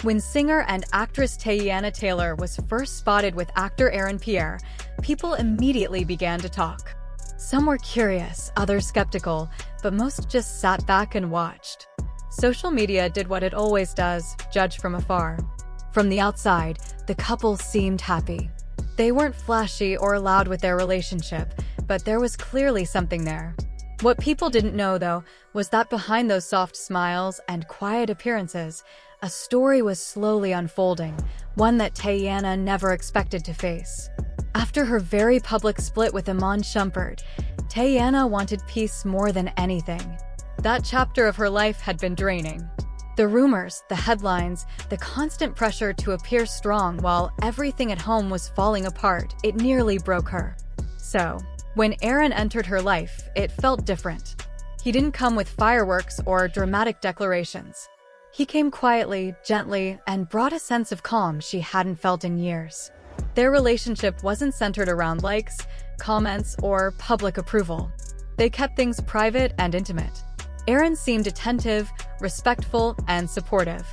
When singer and actress Teyana Taylor was first spotted with actor Aaron Pierre, people immediately began to talk. Some were curious, others skeptical, but most just sat back and watched. Social media did what it always does, judge from afar. From the outside, the couple seemed happy. They weren't flashy or loud with their relationship, but there was clearly something there. What people didn't know, though, was that behind those soft smiles and quiet appearances, a story was slowly unfolding, one that Teyana never expected to face. After her very public split with Iman Shumpert, Teyana wanted peace more than anything. That chapter of her life had been draining. The rumors, the headlines, the constant pressure to appear strong while everything at home was falling apart, it nearly broke her. So, when Aaron entered her life, it felt different. He didn't come with fireworks or dramatic declarations. He came quietly, gently, and brought a sense of calm she hadn't felt in years. Their relationship wasn't centered around likes, comments, or public approval. They kept things private and intimate. Aaron seemed attentive, respectful, and supportive.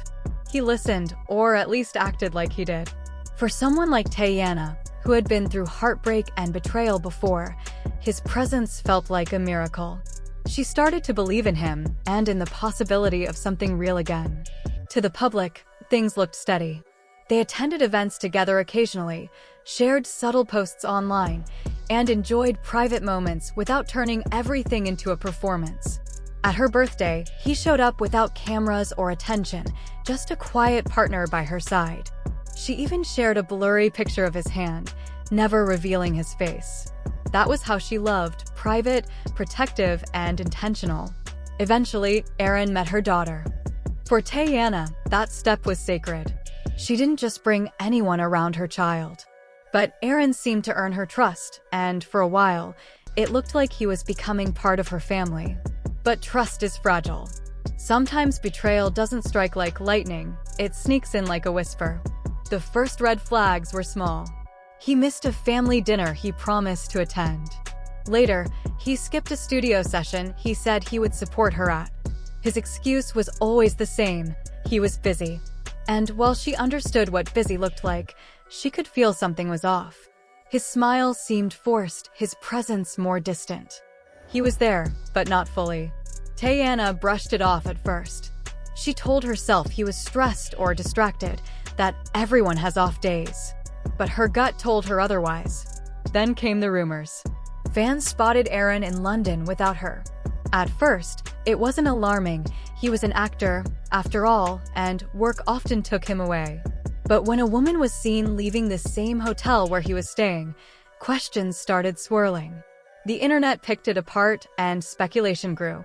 He listened, or at least acted like he did. For someone like Teyana, who had been through heartbreak and betrayal before, his presence felt like a miracle. She started to believe in him and in the possibility of something real again. To the public, things looked steady. They attended events together occasionally, shared subtle posts online, and enjoyed private moments without turning everything into a performance. At her birthday, he showed up without cameras or attention, just a quiet partner by her side. She even shared a blurry picture of his hand, never revealing his face. That was how she loved, private, protective, and intentional. Eventually, Aaron met her daughter. For Teyana, that step was sacred. She didn't just bring anyone around her child. But Aaron seemed to earn her trust, and for a while, it looked like he was becoming part of her family. But trust is fragile. Sometimes betrayal doesn't strike like lightning, it sneaks in like a whisper. The first red flags were small. He missed a family dinner he promised to attend. Later, he skipped a studio session he said he would support her at. His excuse was always the same: he was busy. And while she understood what busy looked like, she could feel something was off. His smile seemed forced, his presence more distant. He was there, but not fully. Teyana brushed it off at first. She told herself he was stressed or distracted, that everyone has off days. But her gut told her otherwise. Then came the rumors. Fans spotted Aaron in London without her. At first, it wasn't alarming. He was an actor, after all, and work often took him away. But when a woman was seen leaving the same hotel where he was staying, questions started swirling. The internet picked it apart, and speculation grew.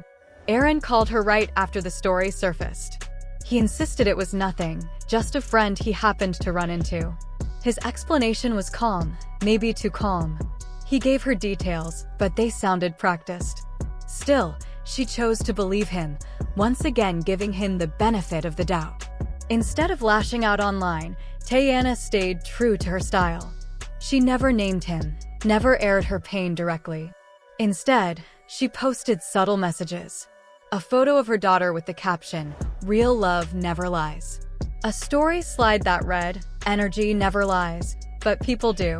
Aaron called her right after the story surfaced. He insisted it was nothing, just a friend he happened to run into. His explanation was calm, maybe too calm. He gave her details, but they sounded practiced. Still, she chose to believe him, once again giving him the benefit of the doubt. Instead of lashing out online, Teyana stayed true to her style. She never named him, never aired her pain directly. Instead, she posted subtle messages. A photo of her daughter with the caption, "Real love never lies." A story slide that read, "Energy never lies, but people do."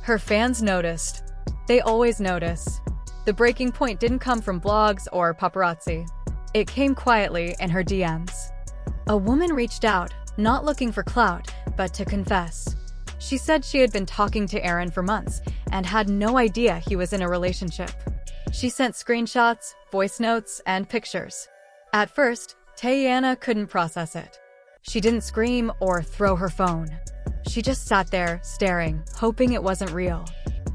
Her fans noticed. They always notice. The breaking point didn't come from blogs or paparazzi. It came quietly in her DMs. A woman reached out, not looking for clout, but to confess. She said she had been talking to Aaron for months and had no idea he was in a relationship. She sent screenshots, voice notes, and pictures. At first, Teyana couldn't process it. She didn't scream or throw her phone. She just sat there, staring, hoping it wasn't real.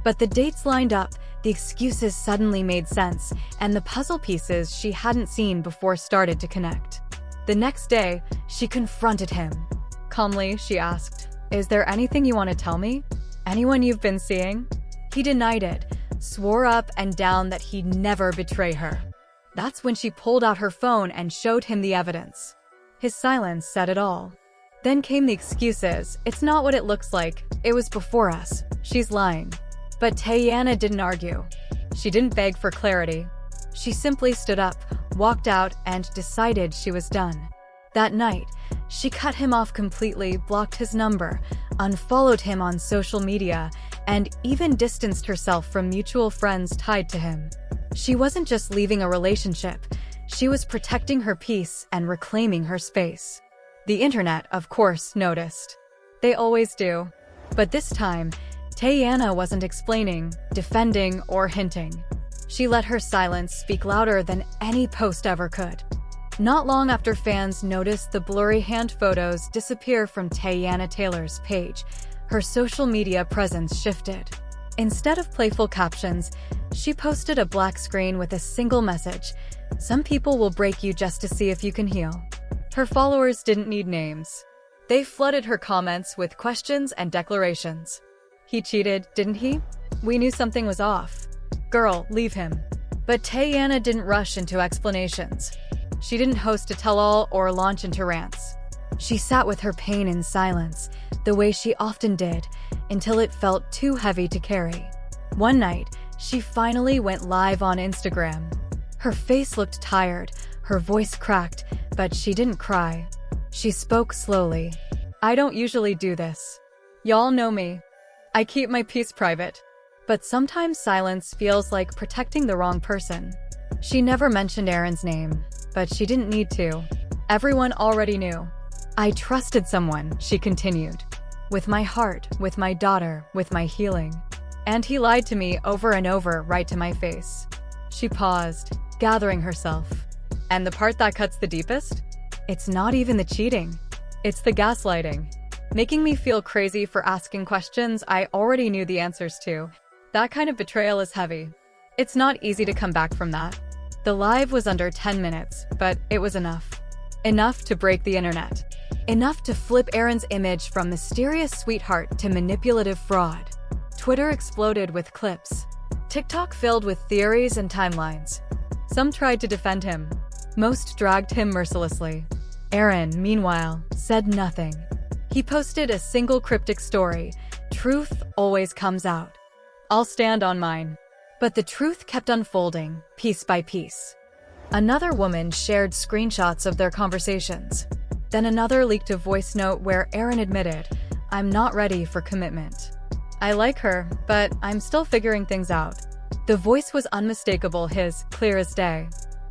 But the dates lined up, the excuses suddenly made sense, and the puzzle pieces she hadn't seen before started to connect. The next day, she confronted him. Calmly, she asked, "Is there anything you want to tell me? Anyone you've been seeing?" He denied it, swore up and down that he'd never betray her. That's when she pulled out her phone and showed him the evidence. His silence said it all. Then came the excuses. "It's not what it looks like. It was before us. She's lying." But Teyana didn't argue. She didn't beg for clarity. She simply stood up, walked out, and decided she was done. That night, she cut him off completely, blocked his number, unfollowed him on social media, and even distanced herself from mutual friends tied to him. She wasn't just leaving a relationship, she was protecting her peace and reclaiming her space. The internet, of course, noticed. They always do. But this time, Teyana wasn't explaining, defending, or hinting. She let her silence speak louder than any post ever could. Not long after fans noticed the blurry hand photos disappear from Teyana Taylor's page, her social media presence shifted. Instead of playful captions, she posted a black screen with a single message: "Some people will break you just to see if you can heal." Her followers didn't need names. They flooded her comments with questions and declarations. "He cheated, didn't he? We knew something was off. Girl, leave him." But Teyana didn't rush into explanations. She didn't host a tell-all or launch into rants. She sat with her pain in silence, the way she often did, until it felt too heavy to carry. One night, she finally went live on Instagram. Her face looked tired, her voice cracked, but she didn't cry. She spoke slowly. "I don't usually do this. Y'all know me. I keep my peace private. But sometimes silence feels like protecting the wrong person." She never mentioned Aaron's name, but she didn't need to. Everyone already knew. "I trusted someone," she continued. "With my heart, with my daughter, with my healing. And he lied to me over and over, right to my face." She paused, gathering herself. And the part that cuts the deepest? It's not even the cheating. It's the gaslighting. Making me feel crazy for asking questions I already knew the answers to. That kind of betrayal is heavy. It's not easy to come back from that. The live was under 10 minutes, but it was enough. Enough to break the internet. Enough to flip Aaron's image from mysterious sweetheart to manipulative fraud. Twitter exploded with clips. TikTok filled with theories and timelines. Some tried to defend him. Most dragged him mercilessly. Aaron, meanwhile, said nothing. He posted a single cryptic story: "Truth always comes out. I'll stand on mine." But the truth kept unfolding, piece by piece. Another woman shared screenshots of their conversations. Then another leaked a voice note where Aaron admitted, "I'm not ready for commitment. I like her, but I'm still figuring things out." The voice was unmistakable, his, clear as day.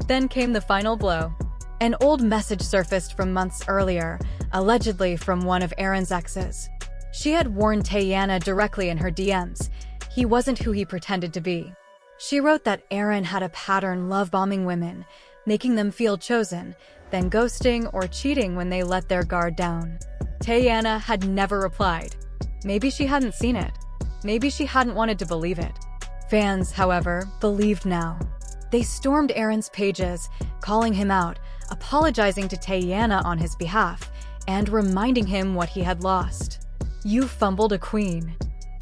Then came the final blow. An old message surfaced from months earlier, allegedly from one of Aaron's exes. She had warned Teyana directly in her DMs. He wasn't who he pretended to be. She wrote that Aaron had a pattern love-bombing women, making them feel chosen, then ghosting or cheating when they let their guard down. Teyana had never replied. Maybe she hadn't seen it. Maybe she hadn't wanted to believe it. Fans, however, believed now. They stormed Aaron's pages, calling him out, apologizing to Teyana on his behalf, and reminding him what he had lost. "You fumbled a queen.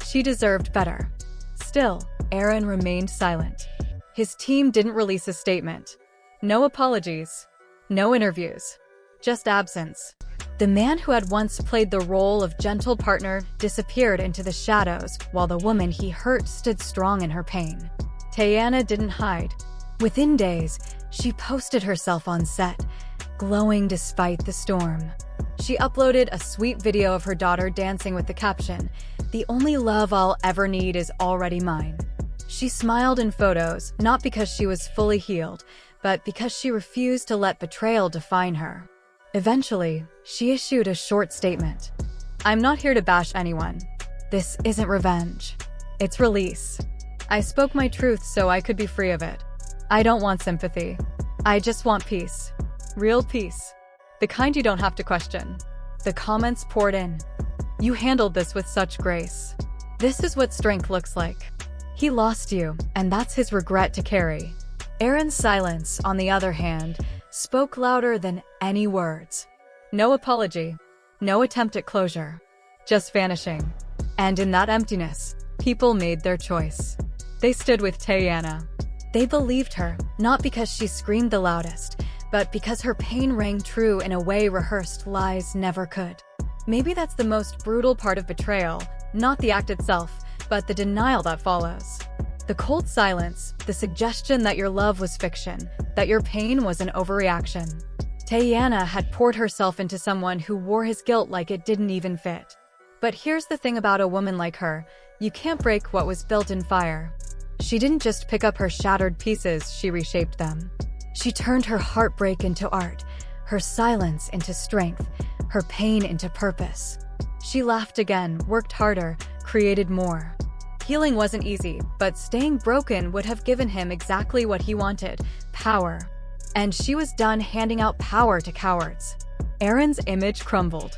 She deserved better." Still, Aaron remained silent. His team didn't release a statement. No apologies. No interviews. Just absence. The man who had once played the role of gentle partner disappeared into the shadows, while the woman he hurt stood strong in her pain. Teyana didn't hide. Within days, she posted herself on set, glowing despite the storm. She uploaded a sweet video of her daughter dancing with the caption, "The only love I'll ever need is already mine." She smiled in photos, not because she was fully healed, but because she refused to let betrayal define her. Eventually, she issued a short statement. "I'm not here to bash anyone. This isn't revenge. It's release. I spoke my truth so I could be free of it. I don't want sympathy. I just want peace. Real peace. The kind you don't have to question." The comments poured in. "You handled this with such grace. This is what strength looks like. He lost you, and that's his regret to carry." Aaron's silence, on the other hand, spoke louder than any words. No apology. No attempt at closure. Just vanishing. And in that emptiness, people made their choice. They stood with Teyana. They believed her, not because she screamed the loudest, but because her pain rang true in a way rehearsed lies never could. Maybe that's the most brutal part of betrayal, not the act itself, but the denial that follows. The cold silence, the suggestion that your love was fiction, that your pain was an overreaction. Teyana had poured herself into someone who wore his guilt like it didn't even fit. But here's the thing about a woman like her: you can't break what was built in fire. She didn't just pick up her shattered pieces, she reshaped them. She turned her heartbreak into art, her silence into strength, her pain into purpose. She laughed again, worked harder, created more. Healing wasn't easy, but staying broken would have given him exactly what he wanted: power. And she was done handing out power to cowards. Aaron's image crumbled.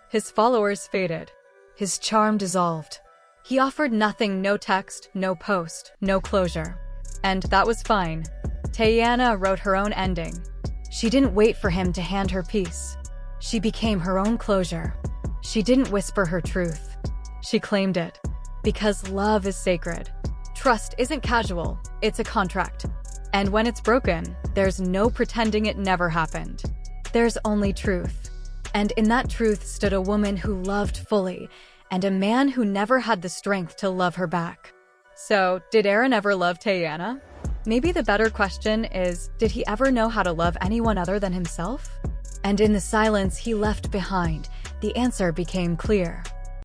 His followers faded. His charm dissolved. He offered nothing: no text, no post, no closure. And that was fine. Teyana wrote her own ending. She didn't wait for him to hand her peace. She became her own closure. She didn't whisper her truth. She claimed it. Because love is sacred. Trust isn't casual, it's a contract. And when it's broken, there's no pretending it never happened. There's only truth. And in that truth stood a woman who loved fully, and a man who never had the strength to love her back. So, did Aaron ever love Teyana? Maybe the better question is, did he ever know how to love anyone other than himself? And in the silence he left behind, the answer became clear.